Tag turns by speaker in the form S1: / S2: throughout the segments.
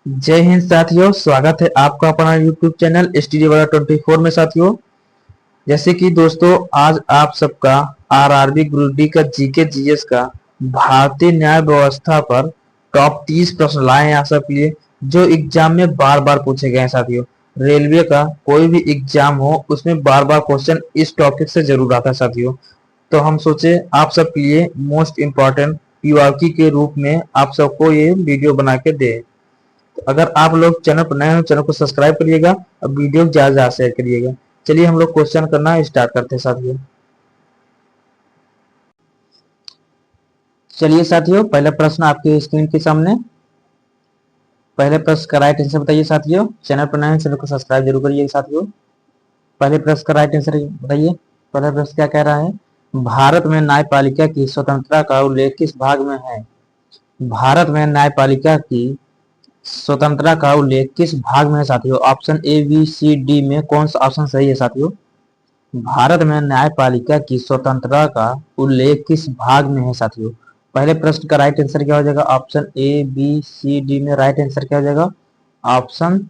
S1: जय हिंद साथियों, स्वागत है आपका अपना यूट्यूब चैनल स्टडी वाला 24 में। साथियों, जैसे कि दोस्तों, आज आप सबका आरआरबी ग्रुप डी का जीके जीएस का भारतीय न्याय व्यवस्था पर टॉप 30 प्रश्न लाए हैं आप सबके लिए, जो एग्जाम में बार बार पूछे गए हैं। साथियों, रेलवे का कोई भी एग्जाम हो उसमें बार बार क्वेश्चन इस टॉपिक से जरूर आता है। साथियों, तो हम सोचे आप सबके लिए मोस्ट इम्पोर्टेंट पीवाकी के रूप में आप सबको ये वीडियो बना के दे। अगर आप लोग चैनल पर नए हो, चैनल को सब्सक्राइब करिएगा और वीडियो ज्यादा ज्यादा शेयर करिएगा। चलिए हम लोग क्वेश्चन करना स्टार्ट करते हैं साथियों। चलिए साथियों, पहला प्रश्न आपके स्क्रीन के सामने। पहले प्रश्न का राइट आंसर बताइए साथियों। चैनल पर नए हो, चैनल को सब्सक्राइब जरूर करिए साथियों। पहले प्रश्न का राइट आंसर बताइए। पहला प्रश्न क्या कह रहा है? भारत में न्यायपालिका की स्वतंत्रता का उल्लेख किस भाग में है? भारत में न्यायपालिका की स्वतंत्रता का उल्लेख किस भाग में है साथियों? Option A, B, C, D में कौन सा ऑप्शन सही है साथियों? भारत में न्यायपालिका की स्वतंत्रता का उल्लेख किस भाग में है साथियों? पहले प्रश्न का राइट आंसर क्या हो जाएगा? Option A, B, C, D में राइट आंसर क्या हो जाएगा? ऑप्शन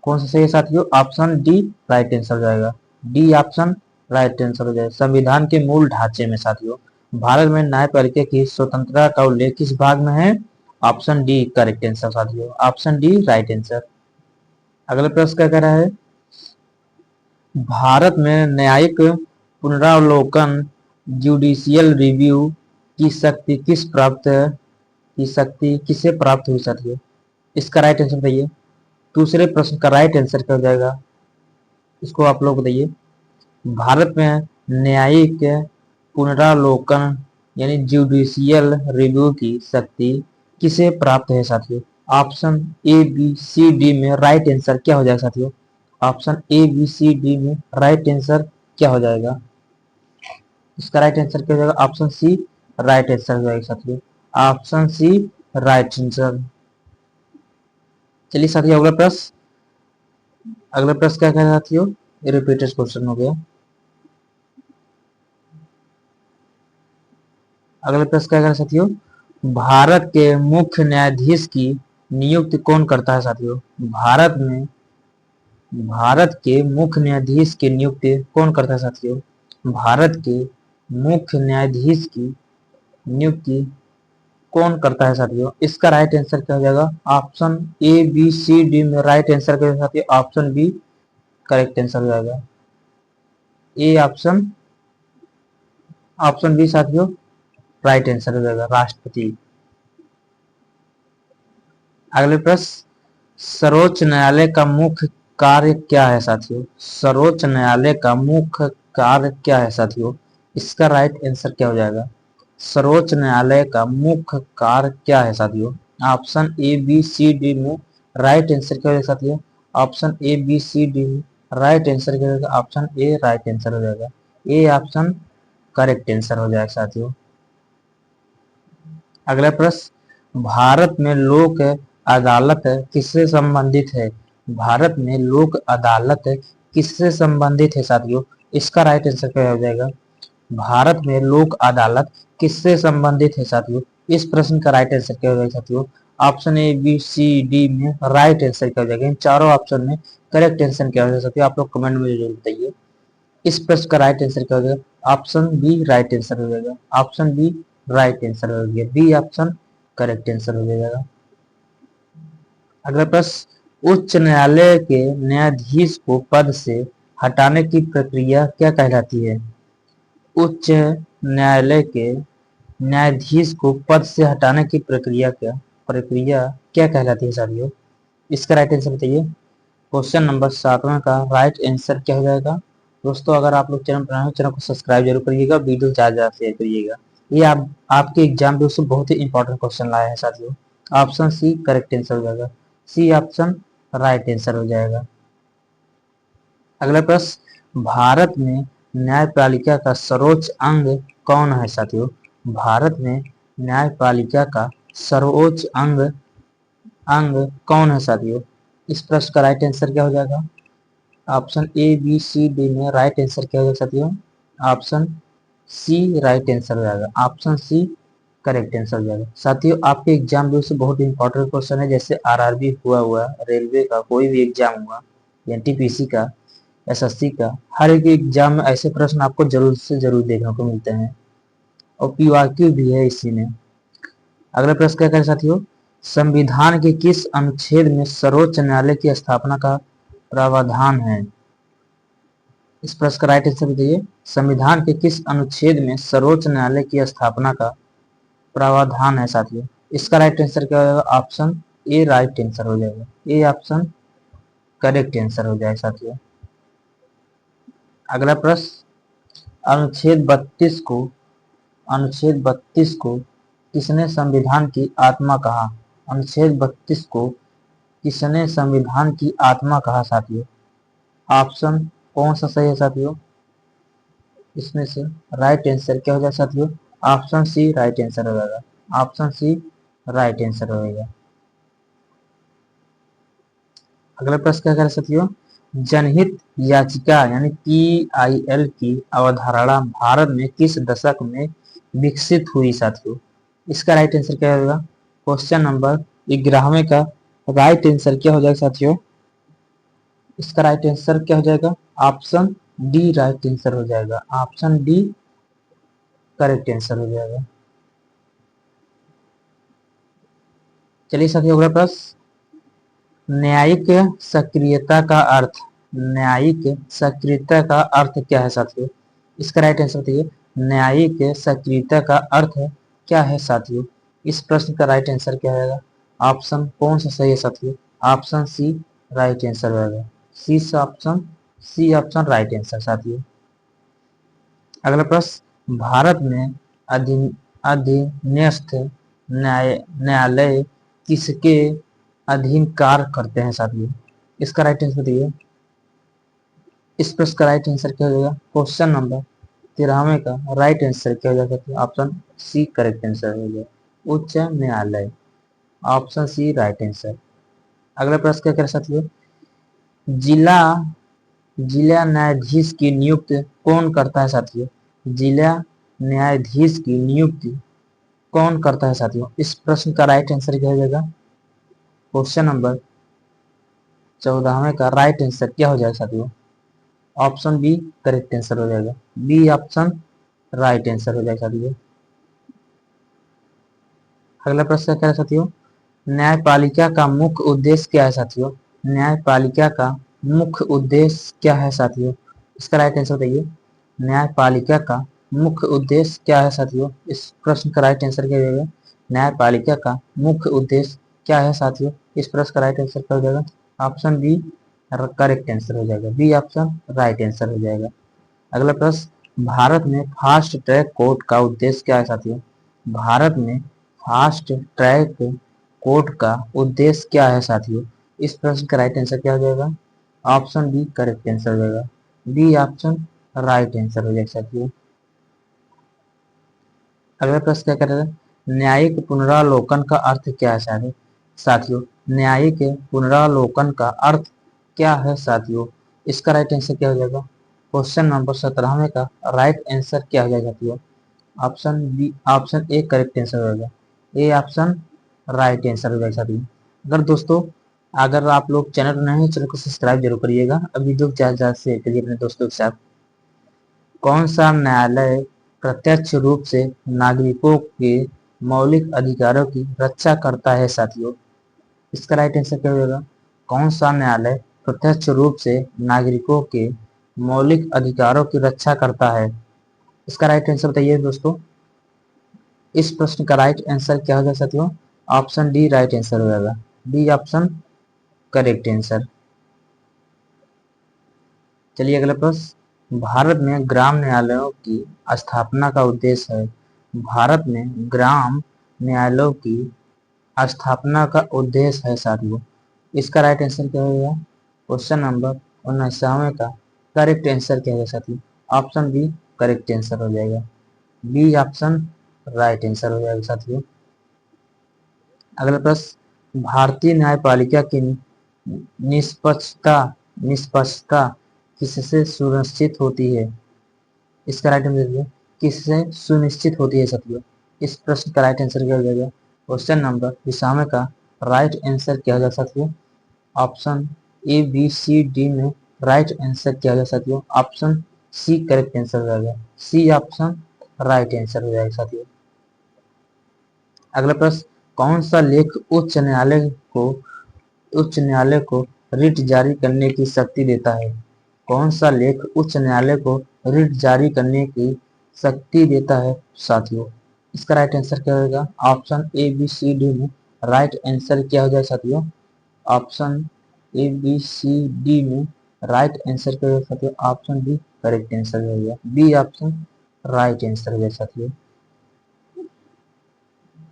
S1: कौन सा सही है साथियों? ऑप्शन डी राइट आंसर हो जाएगा। डी ऑप्शन राइट आंसर हो जाएगा। संविधान के मूल ढांचे में साथियों भारत में न्यायपालिका की स्वतंत्रता का उल्लेख किस भाग में है? ऑप्शन डी करेक्ट आंसर साथियों। Option D right answer. अगला प्रश्न क्या कह रहा है? भारत में न्यायिक पुनरावलोकन जुडिशियल रिव्यू की शक्ति किसे प्राप्त हुई साथियों? इसका राइट आंसर बताइए। दूसरे प्रश्न का राइट आंसर क्या हो जाएगा, इसको आप लोग बताइए। भारत में न्यायिक पुनरावलोकन यानी जुडिशियल रिव्यू की शक्ति किसे प्राप्त है साथियों? Option A, B, C, D में राइट आंसर क्या हो जाएगा साथियों? Option A, B, C, D में राइट आंसर क्या हो जाएगा? इसका राइट आंसर क्या हो जाएगा? ऑप्शन सी राइट आंसर हो जाएगा साथियों। Option C right answer. चलिए साथियों, अगला प्रश्न क्या कह रहा है साथियों? ये रिपीटेड क्वेश्चन हो गया। अगला प्रश्न क्या कह रहा है साथियों? भारत के मुख्य न्यायाधीश की नियुक्ति कौन करता है साथियों? भारत के मुख्य न्यायाधीश की नियुक्ति कौन करता है साथियों? भारत के मुख्य न्यायाधीश की नियुक्ति कौन करता है साथियों? इसका राइट आंसर क्या हो जाएगा? Option A, B, C, D में राइट आंसर क्या साथियों? ऑप्शन बी करेक्ट आंसर हो जाएगा। ए ऑप्शन, ऑप्शन बी साथियों राइट आंसर हो जाएगा, राष्ट्रपति। अगले प्रश्न, सर्वोच्च न्यायालय का मुख्य कार्य क्या है साथियों? सर्वोच्च न्यायालय का मुख्य कार्य क्या है साथियों? इसका राइट आंसर क्या हो जाएगा? सर्वोच्च न्यायालय का मुख्य कार्य क्या है साथियों? Option A, B, C, D में राइट आंसर क्या हो जाएगा साथियों? Option A, B, C, D में राइट आंसर क्या हो जाएगा? ऑप्शन ए राइट आंसर हो जाएगा। ए ऑप्शन करेक्ट आंसर हो जाएगा साथियों। अगला प्रश्न, भारत में लोक अदालत किससे संबंधित है? भारत में लोक अदालत किससे संबंधित है साथियों? इसका राइट आंसर क्या हो जाएगा? भारत में लोक अदालत किससे संबंधित है साथियों? इस प्रश्न का राइट आंसर क्या हो जाएगा साथियों? Option A, B, C, D में राइट आंसर क्या हो जाएगा? इन चारों ऑप्शन में करेक्ट आंसर क्या हो जाएगा साथियों? आप लोग कमेंट में जरूर बताइए। इस प्रश्न का राइट आंसर क्या हो जाएगा? ऑप्शन बी राइट आंसर हो जाएगा। ऑप्शन बी राइट आंसर हो गया। बी ऑप्शन करेक्ट आंसर हो जाएगा। अगला प्रश्न, उच्च न्यायालय के न्यायाधीश को पद से हटाने की प्रक्रिया क्या कहलाती है? उच्च न्यायालय के न्यायाधीश को पद से हटाने की प्रक्रिया क्या कहलाती है साथियों? इसका राइट आंसर बताइए। क्वेश्चन नंबर 7वां का राइट आंसर क्या हो जाएगा? दोस्तों, अगर आप लोग चैनल पर नए हो, चैनल को सब्सक्राइब जरूर करिएगा, वीडियो ज्यादा ज्यादा शेयर करिएगा। ये आपके एग्जाम में उससे बहुत ही इंपॉर्टेंट क्वेश्चन लाए हैं साथियों। ऑप्शन सी करेक्ट आंसर हो जाएगा। सी ऑप्शन राइट आंसर हो जाएगा। अगला प्रश्न, भारत में न्यायपालिका का सर्वोच्च अंग कौन है साथियों? भारत में न्यायपालिका का सर्वोच्च अंग कौन है साथियों? इस प्रश्न का राइट आंसर क्या हो जाएगा? Option A, B, C, D में राइट आंसर क्या हो जाएगा साथियों? ऑप्शन सी राइट आंसर हो जाएगा। ऑप्शन सी करेक्ट आंसर हो जाएगा। साथियों आपके एग्जाम जो से बहुत इंपॉर्टेंट क्वेश्चन है, जैसे आरआरबी हुआ रेलवे का कोई भी एग्जाम हुआ, एनटीपीसी का, एसएससी का, हर एक एग्जाम में ऐसे प्रश्न आपको जरूर से जरूर देखने को मिलते हैं और पीवाक्यू भी है इसी में। अगला प्रश्न क्या करें साथियों, संविधान के किस अनुच्छेद में सर्वोच्च न्यायालय की स्थापना का प्रावधान है? इस प्रश्न का राइट आंसर बताइए। संविधान के किस अनुच्छेद में सर्वोच्च न्यायालय की स्थापना का प्रावधान है साथियों? इसका राइट आंसर क्या हो जाएगा? ऑप्शन ए राइट आंसर हो जाएगा। ए ऑप्शन करेक्ट आंसर हो जाएगा साथियों। अगला प्रश्न, अनुच्छेद 32 को किसने संविधान की आत्मा कहा? अनुच्छेद 32 को किसने संविधान की आत्मा कहा साथियों? ऑप्शन कौन सा सही है साथियों? इसमें से राइट आंसर क्या हो जाएगा साथियों? ऑप्शन सी राइट आंसर हो जाएगा। ऑप्शन सी राइट आंसर होगा। अगला प्रश्न क्या करें साथियों, जनहित याचिका यानी PIL की अवधारणा भारत में किस दशक में विकसित हुई साथियों? इसका राइट आंसर क्या होगा? क्वेश्चन नंबर 11वें का राइट आंसर क्या हो जाएगा साथियों? इसका राइट आंसर क्या हो जाएगा? ऑप्शन डी राइट आंसर हो जाएगा। ऑप्शन डी करेक्ट आंसर हो जाएगा। चलिए साथियों अगला प्रश्न, न्यायिक सक्रियता का अर्थ, न्यायिक सक्रियता का अर्थ क्या है साथियों? इसका राइट आंसर बताइए। न्यायिक सक्रियता का अर्थ क्या है साथियों? इस प्रश्न का राइट आंसर क्या होगा? ऑप्शन कौन सा सही है साथियों? ऑप्शन सी राइट आंसर होगा। सी ऑप्शन राइट आंसर साथियों। अगला प्रश्न, भारत में अधीनस्थ न्यायालय किसके अधीन कार्य करते हैं साथियों? इसका राइट आंसर बताइए। इस प्रश्न का राइट आंसर क्या हो जाएगा? क्वेश्चन नंबर 13वें का राइट आंसर क्या हो जाएगा? ऑप्शन सी करेक्ट आंसर हो जाएगा, उच्च न्यायालय। Option C right answer. अगला प्रश्न क्या करें साथियों, जिला जिला न्यायाधीश की नियुक्ति कौन करता है साथियों? जिला न्यायाधीश की नियुक्ति कौन करता है साथियों? इस प्रश्न का राइट आंसर क्या हो जाएगा? क्वेश्चन नंबर 14वें का राइट आंसर क्या हो जाएगा साथियों? ऑप्शन बी करेक्ट आंसर हो जाएगा। बी ऑप्शन राइट आंसर हो जाएगा साथियों। अगला प्रश्न क्या है साथियों, न्यायपालिका का मुख्य उद्देश्य क्या है साथियों? न्यायपालिका का मुख्य उद्देश्य क्या है साथियों? इसका राइट आंसर बताइए। न्यायपालिका का मुख्य उद्देश्य क्या है साथियों? इस प्रश्न का राइट आंसर क्या हो जाएगा? न्यायपालिका का मुख्य उद्देश्य क्या है साथियों? इस प्रश्न का राइट आंसर क्या हो जाएगा? ऑप्शन बी करेक्ट आंसर हो जाएगा। बी ऑप्शन राइट आंसर हो जाएगा। अगला प्रश्न, भारत में फास्ट ट्रैक कोर्ट का उद्देश्य क्या है साथियों? भारत में फास्ट ट्रैक कोर्ट का उद्देश्य क्या है साथियों? इस प्रश्न का राइट आंसर क्या हो जाएगा? ऑप्शन बी करेक्ट आंसर हो जाएगा। बी ऑप्शन राइट आंसर हो जाएगा साथियों। अगला प्रश्न क्या कर रहे हैं, न्यायिक पुनरावलोकन का अर्थ क्या है साथियों? न्यायिक पुनरावलोकन का अर्थ क्या है साथियों? इसका राइट आंसर क्या हो जाएगा? क्वेश्चन नंबर 17वें का राइट आंसर क्या हो जाएगा साथियों? Option B option A correct answer हो जाएगा। ए ऑप्शन राइट आंसर हो जाएगा साथियों। अगर आप लोग चैनल नए हैं, चैनल को सब्सक्राइब जरूर करिएगा। अभी वीडियो ज्यादा से शेयर करिए अपने दोस्तों के साथ। कौन सा न्यायालय प्रत्यक्ष रूप से नागरिकों के मौलिक अधिकारों की रक्षा करता है साथियों? इसका राइट आंसर क्या होगा? कौन सा न्यायालय प्रत्यक्ष रूप से नागरिकों के मौलिक अधिकारों की रक्षा करता है? इसका राइट आंसर बताइए दोस्तों। इस प्रश्न का राइट आंसर क्या होगा साथियों? ऑप्शन डी राइट आंसर हो जाएगा। D option correct answer. चलिए अगला प्रश्न, भारत में ग्राम न्यायालयों की स्थापना का उद्देश्य है। भारत में ग्राम न्यायालयों की स्थापना का उद्देश्य है साथियों। इसका राइट आंसर क्या होगा? क्वेश्चन नंबर 19वें का करेक्ट आंसर क्या होगा साथियों? ऑप्शन बी करेक्ट आंसर हो जाएगा। बी ऑप्शन राइट आंसर हो जाएगा साथियों। अगला प्रश्न, भारतीय न्यायपालिका की निष्पक्षता निष्पक्षता किससे सुनिश्चित होती है? इसका राइट आंसर किससे सुनिश्चित होती है साथियों? इस प्रश्न का राइट आंसर क्या हो जाएगा? क्वेश्चन नंबर विसामे का राइट आंसर क्या हो जाए साथियों? Option A B C D में राइट आंसर क्या हो जाए साथियों? ऑप्शन सी करेक्ट आंसर हो जाएगा। सी ऑप्शन राइट आंसर हो जाएगा साथियों। अगला प्रश्न, कौन सा लेख उच्च न्यायालय को रिट जारी करने की शक्ति देता है? कौन सा लेख उच्च न्यायालय को रिट जारी करने की शक्ति देता है साथियों? इसका राइट आंसर क्या होगा? Option A B C D में राइट आंसर क्या हो जाए साथियों? Option A B C D में राइट आंसर क्या हो जाए साथियों? ऑप्शन बी करेक्ट आंसर हो गया। बी ऑप्शन राइट आंसर हो जाए साथियों।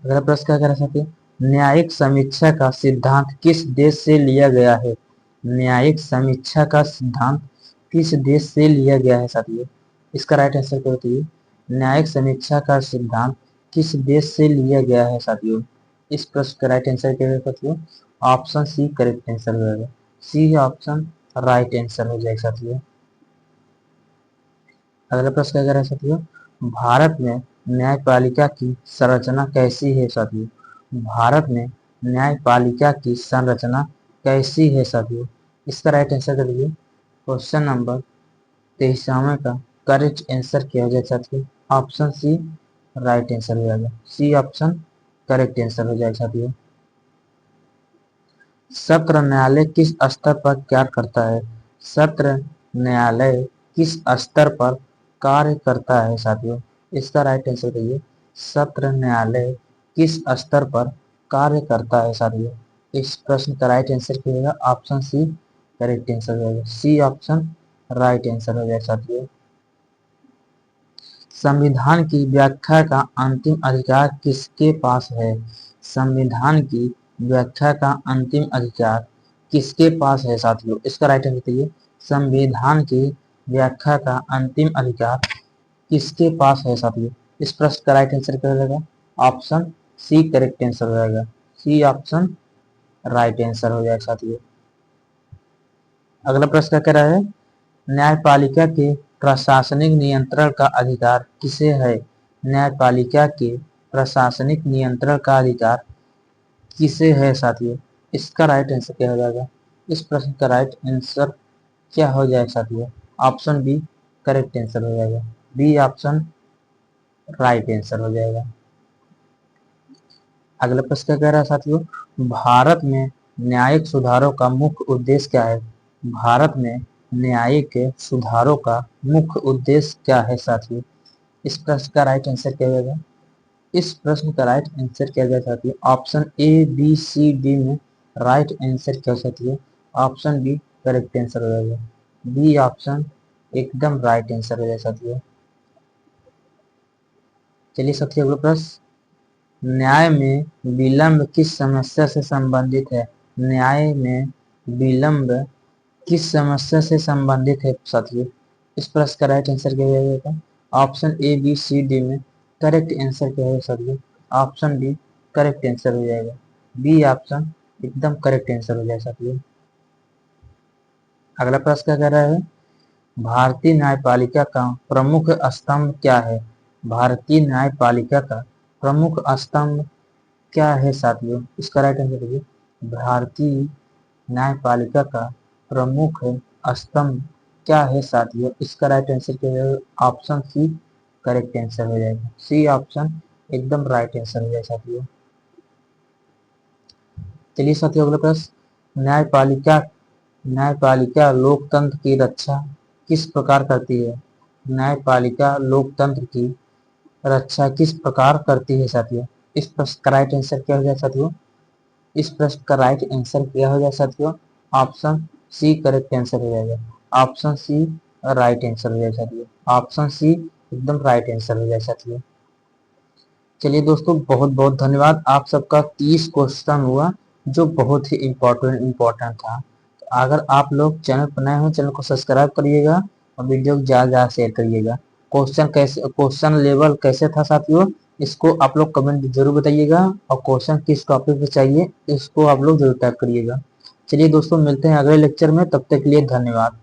S1: अगला प्रश्न क्या कह रहा है? न्यायिक समीक्षा का सिद्धांत किस देश से लिया गया है? न्यायिक समीक्षा का सिद्धांत किस देश से लिया गया है साथियों? इसका राइट आंसर क्या होती है? न्यायिक समीक्षा का सिद्धांत किस देश से लिया गया है साथियों? इस प्रश्न का राइट आंसर क्या है साथियों? ऑप्शन सी करेक्ट आंसर हो जाएगा। सी ऑप्शन राइट आंसर हो जाएगा साथियों। अगला प्रश्न क्या कह रहा है साथियों? भारत में न्यायपालिका की संरचना कैसी है साथियों? भारत में न्यायपालिका की संरचना कैसी है साथियों? इसका राइट आंसर कर दीजिए। क्वेश्चन नंबर 23 का करेक्ट आंसर क्या हो जाए साथियों? ऑप्शन सी राइट आंसर हो जाएगा। सी ऑप्शन करेक्ट आंसर हो जाएगा साथियों। सत्र न्यायालय किस स्तर पर कार्य करता है? सत्र न्यायालय किस स्तर पर कार्य करता है साथियों? इसका राइट आंसर करिए। सत्र न्यायालय किस स्तर पर कार्य करता है साथियों? इस प्रश्न का राइट आंसर क्या होगा? ऑप्शन सी करेक्ट आंसर हो जाएगा। सी ऑप्शन राइट आंसर हो जाएगा साथियों। संविधान की व्याख्या का अंतिम अधिकार किसके पास है? संविधान की व्याख्या का अंतिम अधिकार किसके पास है साथियों? इसका राइट आंसर बताइए। संविधान की व्याख्या का अंतिम अधिकार किसके पास है साथियों? इस प्रश्न का राइट आंसर क्या हो जाएगा? ऑप्शन सी करेक्ट आंसर हो जाएगा। सी ऑप्शन राइट आंसर हो जाएगा साथियों। अगला प्रश्न क्या कह रहा है? न्यायपालिका के प्रशासनिक नियंत्रण का अधिकार किसे है? न्यायपालिका के प्रशासनिक नियंत्रण का अधिकार किसे है साथियों? इसका राइट आंसर क्या हो जाएगा? इस प्रश्न का राइट आंसर क्या हो जाएगा साथियों? ऑप्शन बी करेक्ट आंसर हो जाएगा। बी ऑप्शन राइट आंसर हो जाएगा। अगला प्रश्न क्या कह रहा है साथियों? भारत में न्यायिक सुधारों का मुख्य उद्देश्य क्या है? भारत में न्यायिक सुधारों का मुख्य उद्देश्य क्या है साथियों? इस प्रश्न का राइट आंसर क्या होगा? इस प्रश्न का राइट आंसर क्या होगा साथियों? Option A B C D में राइट आंसर क्या हो साथियों? ऑप्शन बी करेक्ट आंसर हो जाएगा। बी ऑप्शन एकदम राइट आंसर हो जाएगा साथियों। चलिए साथियों अगला प्रश्न, न्याय में विलंब किस समस्या से संबंधित है? न्याय में विलंब किस समस्या से संबंधित है साथियों? इस प्रश्न का राइट आंसर क्या हो जाएगा? Option A B C D में करेक्ट आंसर क्या होगा साथियों? ऑप्शन बी करेक्ट आंसर हो जाएगा। बी ऑप्शन एकदम करेक्ट आंसर हो जाएगा साथियों। अगला प्रश्न क्या कह रहा है? भारतीय न्यायपालिका का प्रमुख स्तंभ क्या है? भारतीय न्यायपालिका का प्रमुख स्तंभ क्या है साथियों? इसका राइट आंसर देखिए। भारतीय न्यायपालिका का प्रमुख स्तंभ क्या है साथियों? इसका राइट आंसर क्या है? ऑप्शन सी करेक्ट आंसर हो जाएगा। सी ऑप्शन एकदम राइट आंसर हो जाएगा साथियों। चलिए साथियों अगला प्रश्न, न्यायपालिका लोकतंत्र की रक्षा किस प्रकार करती है? न्यायपालिका लोकतंत्र की रक्षा किस प्रकार करती है साथियों? इस प्रश्न का राइट आंसर क्या हो जाए साथियों? इस प्रश्न का राइट आंसर क्या हो जाए साथियों? ऑप्शन सी करेक्ट आंसर हो जाएगा। ऑप्शन सी राइट आंसर हो जाए साथियों। ऑप्शन सी एकदम राइट आंसर हो जाए साथियों। चलिए दोस्तों बहुत बहुत धन्यवाद। आप सबका 30 क्वेश्चन हुआ जो बहुत ही इम्पोर्टेंट था। तो अगर आप लोग चैनल पर नए हो चैनल को सब्सक्राइब करिएगा और वीडियो को ज़्यादा ज़्यादा शेयर करिएगा। क्वेश्चन लेवल कैसे था साथियों, इसको आप लोग कमेंट जरूर बताइएगा और क्वेश्चन किस टॉपिक पे चाहिए इसको आप लोग जरूर टाइप करिएगा। चलिए दोस्तों मिलते हैं अगले लेक्चर में, तब तक के लिए धन्यवाद।